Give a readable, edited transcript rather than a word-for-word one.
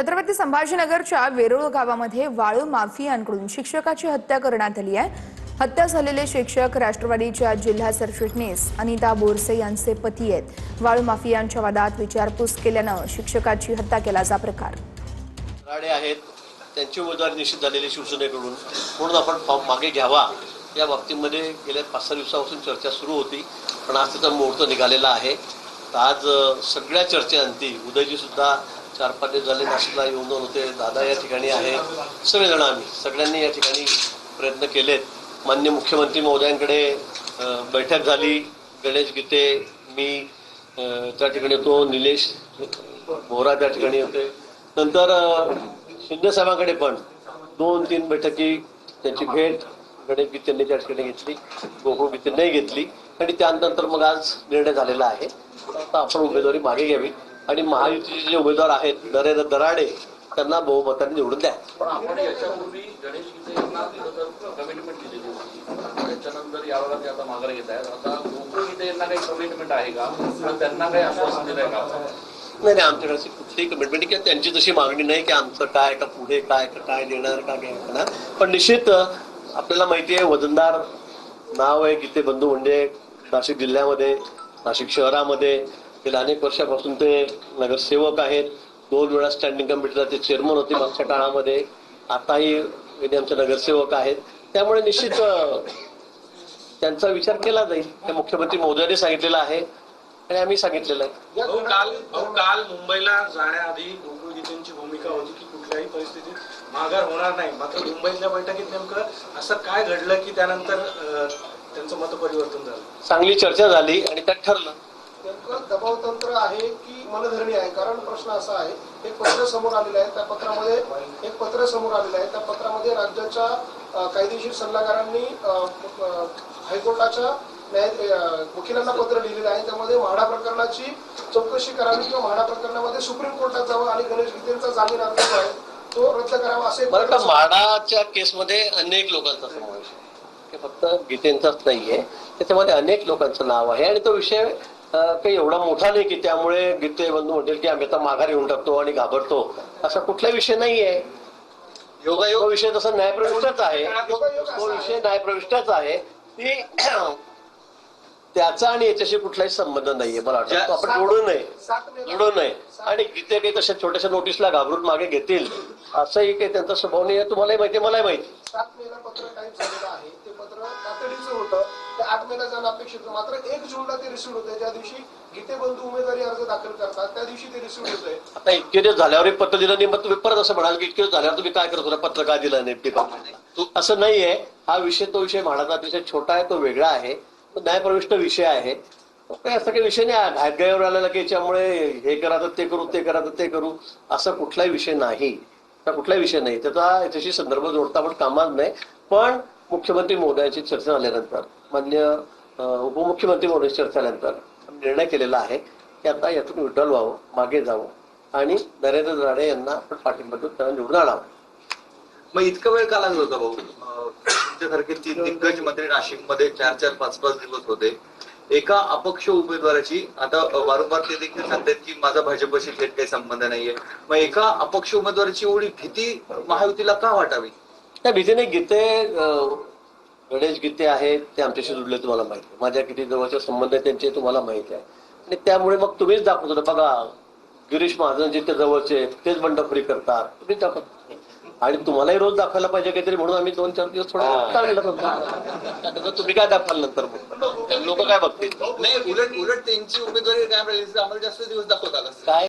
छत्रपती संभाजीनगरच्या वेरूळ गावामध्ये वाळू माफियांकडून शिक्षकाची हत्या करण्यात आली आहे। हत्या झालेले शिक्षक राष्ट्रवादीच्या जिल्हा सरचिटणीस अनिता बोरसे यांचे पती आहेत। वाळू माफियांच्या वादात विचारपूस केल्यानं शिक्षकाची हत्या केल्याचा प्रकार राडे आहेत त्यांची उमेदवारी निश्चित झालेली शिवसेनेकडून म्हणून आपण फॉर्म मागे घ्यावा या बाबतीमध्ये गेल्या 5-6 दिवसापासून चर्चा सुरू होती, पण आज त्याचा मुहूर्त निघालेला आहे। आज सगळ्या चर्चेअंती उदयजी सुद्धा 4-5 दिवस झाले नाशिकला येऊन होते, दादा या ठिकाणी आहे, सगळेजण आम्ही सगळ्यांनी या ठिकाणी प्रयत्न केलेत। माननीय मुख्यमंत्री महोदयांकडे बैठक झाली, गणेश गीते मी त्या ठिकाणी होतो, निलेश बोरा त्या ठिकाणी होते, नंतर शिंदे साहेबांकडे पण 2-3 बैठकी त्यांची भेट गणेश गीतेंनी त्या ठिकाणी घेतली, गोकुळ गीते नाही घेतली आणि त्यानंतर मग आज निर्णय झालेला आहे। आता आपण उमेदवारी मागे घ्यावी आणि महायुतीचे जे उमेदवार आहेत नरेंद्र दराडे त्यांना बहुमताने निवडून द्या। पण आपण याच्यापूर्वी गणेश गीते यांना कमिटमेंट दिलेली होती, त्याच्यानंतर यावेळेला ते आता माघार घेत आहेत। आता गोकुळ गीते यांना काही कमिटमेंट आहे का, त्यांना काही आश्वासन दिलंय का? नाही, आमच्याकडे कुठलीही कमिटमेंट किंवा त्यांची तशी मागणी नाही की आमचं काय का पुढे काय काय देणार का घेणार। पण निश्चित आपल्याला माहिती आहे वजनदार नाव आहे गीते बंधू म्हणजे नाशिक जिल्ह्यामध्ये, नाशिक शहरामध्ये गेल्या अनेक वर्षापासून ते नगरसेवक आहेत। 2 वेळा स्टँडिंग कमिटीला ते चेअरमन होते मागच्या काळामध्ये, आताही आमचे नगरसेवक आहेत। त्यामुळे निश्चित त्यांचा विचार केला जाईल, हे मुख्यमंत्री महोदयांनी सांगितलेलं आहे आणि आम्ही सांगितलेलं आहे। काल मुंबईला जाण्याआधी गोकुळ गीतेंची भूमिका होती की कुठल्याही परिस्थितीत माघार होणार नाही, मात्र मुंबईतल्या बैठकीत नेमकं असं काय घडलं की त्यानंतर त्यांचं मत परिवर्तन झालं? चांगली चर्चा झाली आणि त्यात ठरलं। नेमकं दबावतंत्र आहे की मनधरणी आहे? कारण प्रश्न असा आहे, एक पत्र समोर आलेलं आहे, त्या पत्रामध्ये राज्याच्या कायदेशीर सल्लागारांनी हायकोर्टाच्या वकिलांना पत्र लिहिलेलं आहे। त्यामध्ये म्हाडा प्रकरणाची चौकशी करावी किंवा म्हाडा प्रकरणामध्ये सुप्रीम कोर्टात जावं आणि गणेश गीतेंचा जामीन अर्ज जो आहे तो रद्द करावा असे। बरं का, म्हाडाच्या केसमध्ये अनेक लोकांचा समावेश आहे, फक्त गीतेंचाच नाहीये, त्याच्यामध्ये अनेक लोकांचं नाव आहे आणि तो विषय काही एवढा मोठा नाही की त्यामुळे गीते बंधू म्हणतील की आम्ही आता माघार येऊन टाकतो आणि घाबरतो, असा कुठला विषय नाहीये। योगायोग विषय तसा न्यायप्रविष्टाच आहे, तो विषय न्यायप्रविष्टाच आहे, ती त्याचा आणि याच्याशी कुठलाही संबंध नाहीये। मला वाटतं आपण जोडू नये आणि गीते काही तशा छोट्याशा नोटीसला घाबरून मागे घेतील असंही काही त्यांचा स्वभाव नाही, तुम्हालाही माहिती मलाही माहिती। 7 मेला पत्र टाईप झालेलं आहे, ते पत्र तातडीचं होतं, ते 8 मेला जाणं अपेक्षित होतं, मात्र 1 जूनला ते रिसिव्ह होते। ज्या दिवशी गीते बंधू उमेदवारी अर्ज दाखल करतात त्या दिवशी ते रिसिव्ह होतंय। आता इतके दिवस झाल्यावर पत्र दिलं नाही, मग तुम्ही परत असं म्हणाल की इतके दिवस झाल्यावर तुम्ही काय करत होता, पत्र काय दिलं नाही? असं नाहीये, हा विषय तो विषय म्हाडाचा अतिशय छोटा आहे, तो वेगळा आहे, तो न्यायप्रविष्ट विषय आहे। काही असं काही विषय नाही घायगाईवर आलेला की याच्यामुळे हे करा तर ते करू, ते करा तर ते करू, असा कुठलाही विषय नाही, कुठलाही विषय नाही, त्याचा याच्याशी संदर्भ जोडता पण कामात नाही। पण मुख्यमंत्री महोदयांची चर्चा झाल्यानंतर, माननीय उपमुख्यमंत्री महोदयांची चर्चा झाल्यानंतर निर्णय केलेला आहे की आता यातून विड्रॉल व्हावं, मागे जावं आणि नरेंद्र दराडे यांना आपण पाठिंबा देऊन त्यांना निवडून आणावं। मग इतका वेळ का लागला होता भाऊ? तुमच्यासारखे 3 दिग्गज मंत्री नाशिकमध्ये 4-4, 5-5 दिवस होते, एका अपक्ष उमेदवाराची, आता वारंवार ते देखील सांगतात की माझा भाजपशी थेट काही संबंध नाहीये, मग एका अपक्ष उमेदवाराची एवढी भीती महायुतीला का वाटावी? त्या भीतीने गीते गणेश गीते आहेत, ते आमच्याशी जुडले तुम्हाला माहिती आहे, माझ्या किती जवळचे संबंध आहेत त्यांचे तुम्हाला माहिती आहे आणि त्यामुळे मग तुम्हीच दाखवत होता, बघा गिरीश महाजन जिथे जवळचे तेच बंडखोरी करतात, तुम्हीच दाखवत आणि तुम्हालाही रोज दाखवायला पाहिजे काहीतरी, म्हणून आम्ही 2-4 दिवस थोडं टाळलं होतं। तुम्ही काय दाखवाल नंतर, मग लोक काय बघतील? नाही, उलट त्यांची उमेदवारी काय आम्हाला जास्त दिवस दाखवत आला काय